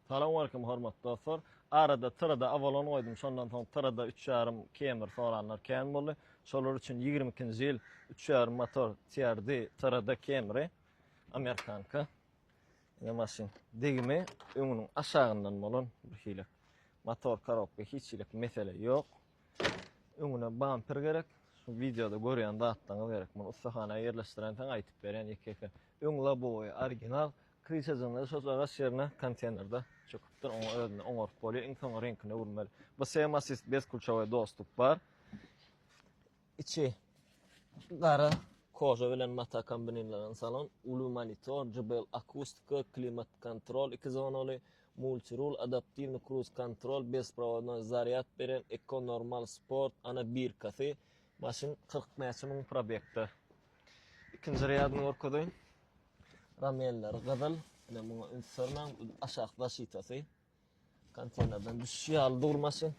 Salam aleyküm hormatly dostlar. Arada tırada avalon koydum. Şondan soň tırada 3,5 kemer soranlar kän boldy. Şolar üçin 22-nji ýyl 3,5 motor tiyardy tırada kemeri. Amerikanka. Ýa maşyn degimi öňüniň aşagyndan bolan bir hilek. Motor korobka hiçlik mesele ýok. Öňüne bumper gerek. Şu videoda görýän datdan gerek. Muny ustahana ýerleşdiren taň aýtyp beren ýeke. Öň labowy original kriçazyny soçaga şerine konteynerda çöküpdir. Onu özüne oňaryp bolýar. Insan renkine urmaly. Bu sema assist bez kulçawy dostup bar. İçi gara koja bilen mata kombinirlen salon, ulu monitor, JBL akustika, klimat kontrol, 2 zonaly, multirul, adaptivni cruise kontrol, bezprovodny zaryad beren, eko normal sport, ana 1 kafe. Maşyn 40 näçe probekde. İkinji rýadyny görkedeýin. Rameller gyzyl, ene muňa ünsürmäň aşakda şitasy. Konteynerden düşýär durmasyn.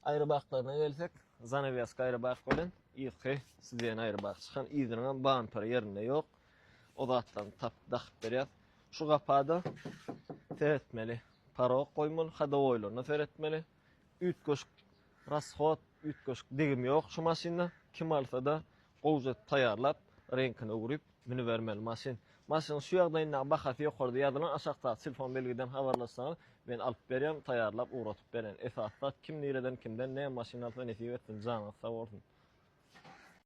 Aýrybaklarına gelsek, zanavyaska aýrybak bilen ýyky sizden aýrybak çykan ýygynyň bumper ýerinde ýok. O zatdan tap dakyp berýär. Şu gapada teretmeli parok goýmaly, hadowoýlaryna teretmeli. Ütköşk rashot, ütköşk degim ýok şu maşynda. Kim alsa da gowjat taýarlap, renkini uguryp mini bermeli maşyn. Maşyn şu ýagdaýynda bahasy ýokardy ýazylan aşakda telefon belgiden habarlaşsaňyz ben alyp berýär, taýarlap uratyp beren. Esasda kim nereden kimden ne maşyn alsa nesip etsin, jana sag bolsun.